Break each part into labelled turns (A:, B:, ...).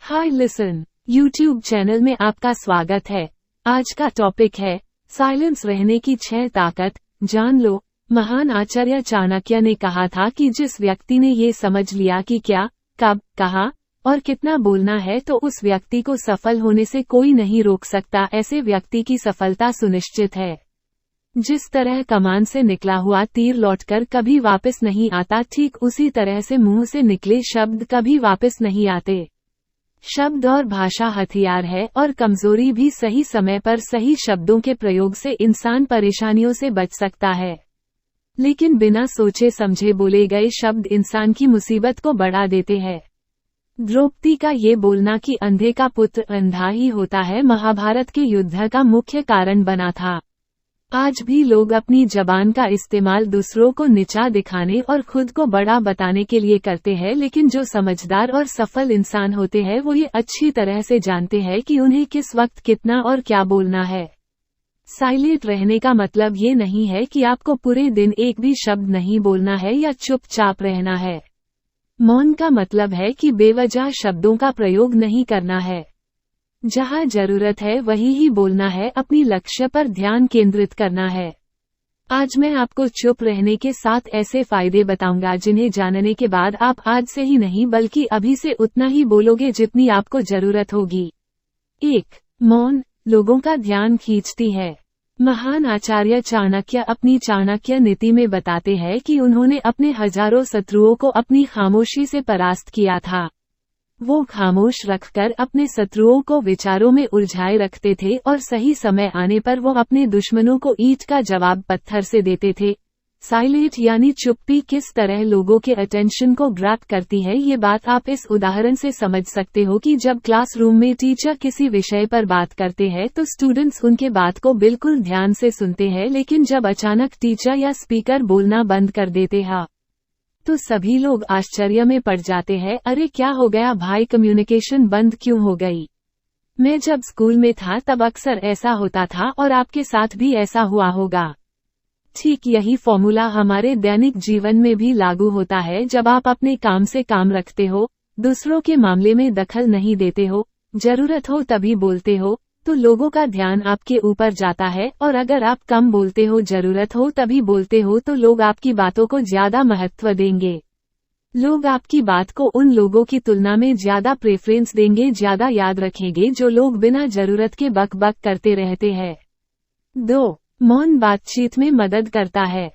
A: हाय listen YouTube channel में आपका स्वागत है। आज का टॉपिक है साइलेंस रहने की 6 ताकत जान लो। महान आचार्य चाणक्य ने कहा था कि जिस व्यक्ति ने ये समझ लिया कि क्या, कब, कहाँ और कितना बोलना है तो उस व्यक्ति को सफल होने से कोई नहीं रोक सकता। ऐसे व्यक्ति की सफलता सुनिश्चित है। जिस तरह कमान से निकला हुआ तीर लौटकर कभी वापस नहीं आता, ठीक उसी तरह से मुंह से निकले शब्द कभी वापस नहीं आते। शब्द और भाषा हथियार है और कमजोरी भी। सही समय पर सही शब्दों के प्रयोग से इंसान परेशानियों से बच सकता है, लेकिन बिना सोचे समझे बोले गए शब्द इंसान की मुसीबत को बढ़ा देते हैं। द्रौपदी का ये बोलना कि अंधे का पुत्र अंधा ही होता है महाभारत के युद्ध का मुख्य कारण बना था। आज भी लोग अपनी जबान का इस्तेमाल दूसरों को नीचा दिखाने और खुद को बड़ा बताने के लिए करते हैं, लेकिन जो समझदार और सफल इंसान होते हैं वो ये अच्छी तरह से जानते हैं कि उन्हें किस वक्त कितना और क्या बोलना है। साइलेंट रहने का मतलब ये नहीं है कि आपको पूरे दिन एक भी शब्द नहीं बोलना है या चुपचाप रहना है। मौन का मतलब है कि बेवजह शब्दों का प्रयोग नहीं करना है। जहाँ जरूरत है वही ही बोलना है, अपनी लक्ष्य पर ध्यान केंद्रित करना है। आज मैं आपको चुप रहने के 7 ऐसे फायदे बताऊंगा जिन्हें जानने के बाद आप आज से ही नहीं बल्कि अभी से उतना ही बोलोगे जितनी आपको जरूरत होगी। 1. मौन लोगों का ध्यान खींचती है। महान आचार्य चाणक्य अपनी चाणक्य नीति में बताते हैं कि उन्होंने अपने हजारों शत्रुओं को अपनी खामोशी से परास्त किया था। वो खामोश रखकर अपने शत्रुओं को विचारों में उलझाए रखते थे और सही समय आने पर वो अपने दुश्मनों को ईंट का जवाब पत्थर से देते थे। साइलेंट यानी चुप्पी किस तरह लोगों के अटेंशन को ग्रैब करती है, ये बात आप इस उदाहरण से समझ सकते हो कि जब क्लासरूम में टीचर किसी विषय पर बात करते हैं तो स्टूडेंट्स उनके बात को बिल्कुल ध्यान से सुनते हैं, लेकिन जब अचानक टीचर या स्पीकर बोलना बंद कर देते हैं तो सभी लोग आश्चर्य में पड़ जाते हैं। अरे क्या हो गया भाई, कम्युनिकेशन बंद क्यों हो गई? मैं जब स्कूल में था तब अक्सर ऐसा होता था और आपके साथ भी ऐसा हुआ होगा। ठीक यही फॉर्मूला हमारे दैनिक जीवन में भी लागू होता है। जब आप अपने काम से काम रखते हो, दूसरों के मामले में दखल नहीं देते हो, जरूरत हो तभी बोलते हो, तो लोगों का ध्यान आपके ऊपर जाता है। और अगर आप कम बोलते हो, जरूरत हो तभी बोलते हो, तो लोग आपकी बातों को ज्यादा महत्व देंगे। लोग आपकी बात को उन लोगों की तुलना में ज्यादा प्रेफरेंस देंगे, ज्यादा याद रखेंगे जो लोग बिना जरूरत के बक बक करते रहते हैं। 2. मौन बातचीत में मदद करता है।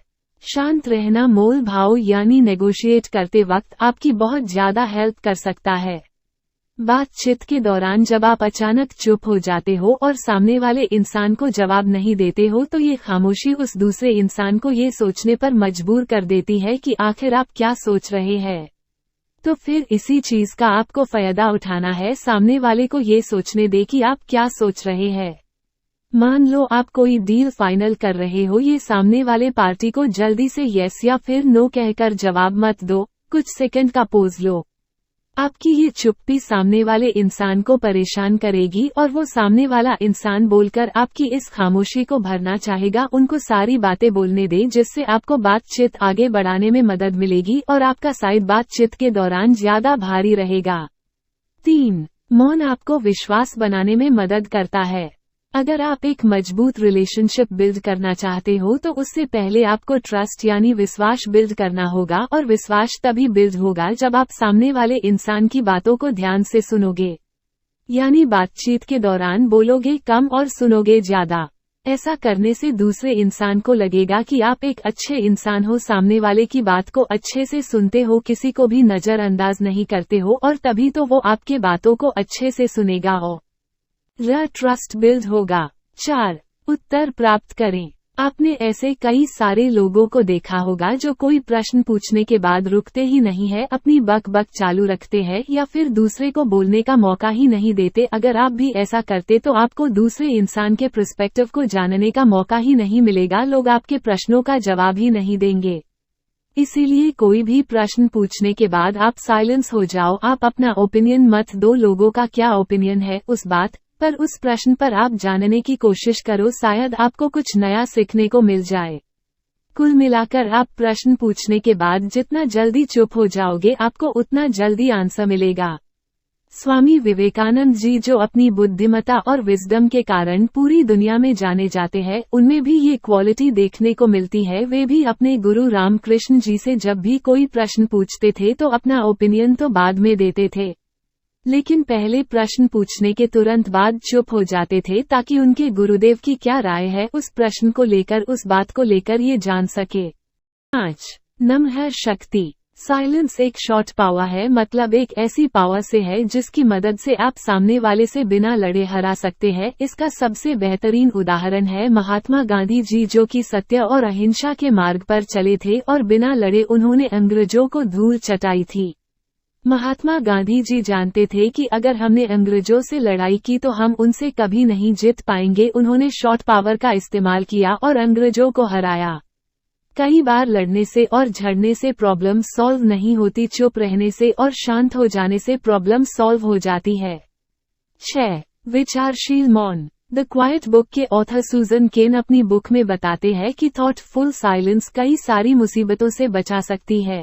A: शांत रहना मोल भाव यानी नेगोशिएट करते वक्त आपकी बहुत ज्यादा हेल्प कर सकता है। बातचीत के दौरान जब आप अचानक चुप हो जाते हो और सामने वाले इंसान को जवाब नहीं देते हो तो ये खामोशी उस दूसरे इंसान को ये सोचने पर मजबूर कर देती है कि आखिर आप क्या सोच रहे हैं। तो फिर इसी चीज का आपको फायदा उठाना है। सामने वाले को ये सोचने दे कि आप क्या सोच रहे हैं। मान लो आप कोई डील फाइनल कर रहे हो, ये सामने वाले पार्टी को जल्दी से यस या फिर नो कहकर जवाब मत दो, कुछ सेकंड का पोज लो। आपकी ये चुप्पी सामने वाले इंसान को परेशान करेगी और वो सामने वाला इंसान बोलकर आपकी इस खामोशी को भरना चाहेगा। उनको सारी बातें बोलने दें जिससे आपको बातचीत आगे बढ़ाने में मदद मिलेगी और आपका साइड बातचीत के दौरान ज्यादा भारी रहेगा। 3. मौन आपको विश्वास बनाने में मदद करता है। अगर आप एक मजबूत रिलेशनशिप बिल्ड करना चाहते हो तो उससे पहले आपको ट्रस्ट यानी विश्वास बिल्ड करना होगा, और विश्वास तभी बिल्ड होगा जब आप सामने वाले इंसान की बातों को ध्यान से सुनोगे। यानी बातचीत के दौरान बोलोगे कम और सुनोगे ज्यादा। ऐसा करने से दूसरे इंसान को लगेगा कि आप एक अच्छे इंसान हो, सामने वाले की बात को अच्छे से सुनते हो, किसी को भी नजरअंदाज नहीं करते हो, और तभी तो वो आपके बातों को अच्छे से सुनेगा और ट्रस्ट बिल्ड होगा। 4. उत्तर प्राप्त करें। आपने ऐसे कई सारे लोगों को देखा होगा जो कोई प्रश्न पूछने के बाद रुकते ही नहीं है, अपनी बक बक चालू रखते हैं या फिर दूसरे को बोलने का मौका ही नहीं देते। अगर आप भी ऐसा करते तो आपको दूसरे इंसान के पर्सपेक्टिव को जानने का मौका ही नहीं मिलेगा, लोग आपके प्रश्नों का जवाब ही नहीं देंगे। इसीलिए कोई भी प्रश्न पूछने के बाद आप साइलेंस हो जाओ। आप अपना ओपिनियन मत दो, लोगों का क्या ओपिनियन है उस बात पर, उस प्रश्न पर आप जानने की कोशिश करो, शायद आपको कुछ नया सीखने को मिल जाए। कुल मिलाकर आप प्रश्न पूछने के बाद जितना जल्दी चुप हो जाओगे आपको उतना जल्दी आंसर मिलेगा। स्वामी विवेकानंद जी जो अपनी बुद्धिमत्ता और विजडम के कारण पूरी दुनिया में जाने जाते हैं, उनमें भी ये क्वालिटी देखने को मिलती है। वे भी अपने गुरु रामकृष्ण जी से जब भी कोई प्रश्न पूछते थे तो अपना ओपिनियन तो बाद में देते थे, लेकिन पहले प्रश्न पूछने के तुरंत बाद चुप हो जाते थे ताकि उनके गुरुदेव की क्या राय है उस प्रश्न को लेकर, उस बात को लेकर ये जान सके। 5 नम्र शक्ति। साइलेंस एक शॉर्ट पावर है, मतलब एक ऐसी पावर से है जिसकी मदद से आप सामने वाले से बिना लड़े हरा सकते हैं। इसका सबसे बेहतरीन उदाहरण है महात्मा गांधी जी, जो कि सत्य और अहिंसा के मार्ग पर चले थे और बिना लड़े उन्होंने अंग्रेजों को धूल चटाई थी। महात्मा गांधी जी जानते थे कि अगर हमने अंग्रेजों से लड़ाई की तो हम उनसे कभी नहीं जीत पाएंगे। उन्होंने शॉर्ट पावर का इस्तेमाल किया और अंग्रेजों को हराया। कई बार लड़ने से और झड़ने से प्रॉब्लम सॉल्व नहीं होती, चुप रहने से और शांत हो जाने से प्रॉब्लम सॉल्व हो जाती है। 6 विचारशील मौन। द क्वाइट बुक के ऑथर सुजन केन अपनी बुक में बताते हैं कि थॉटफुल साइलेंस कई सारी मुसीबतों से बचा सकती है।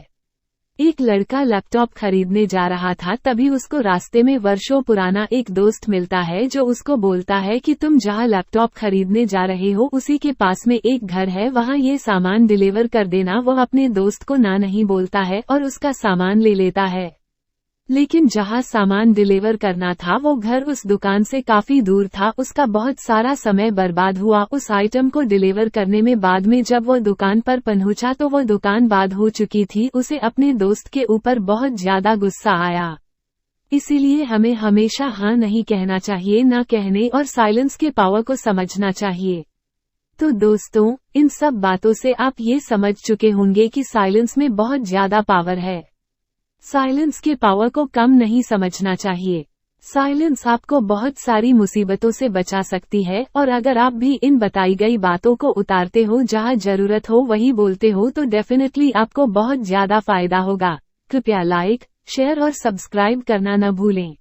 A: एक लड़का लैपटॉप खरीदने जा रहा था, तभी उसको रास्ते में वर्षों पुराना एक दोस्त मिलता है जो उसको बोलता है कि तुम जहां लैपटॉप खरीदने जा रहे हो उसी के पास में एक घर है, वहां ये सामान डिलीवर कर देना। वो अपने दोस्त को ना नहीं बोलता है और उसका सामान ले लेता है, लेकिन जहां सामान डिलीवर करना था वो घर उस दुकान से काफी दूर था। उसका बहुत सारा समय बर्बाद हुआ उस आइटम को डिलीवर करने में। बाद में जब वो दुकान पर पहुंचा तो वो दुकान बंद हो चुकी थी। उसे अपने दोस्त के ऊपर बहुत ज्यादा गुस्सा आया। इसीलिए हमें हमेशा हाँ नहीं कहना चाहिए, ना कहने और साइलेंस के पावर को समझना चाहिए। तो दोस्तों, इन सब बातों से आप ये समझ चुके होंगे कि साइलेंस में बहुत ज्यादा पावर है। साइलेंस के पावर को कम नहीं समझना चाहिए। साइलेंस आपको बहुत सारी मुसीबतों से बचा सकती है, और अगर आप भी इन बताई गई बातों को उतारते हो, जहां जरूरत हो वही बोलते हो, तो डेफिनेटली आपको बहुत ज्यादा फायदा होगा। कृपया लाइक, शेयर और सब्सक्राइब करना न भूलें।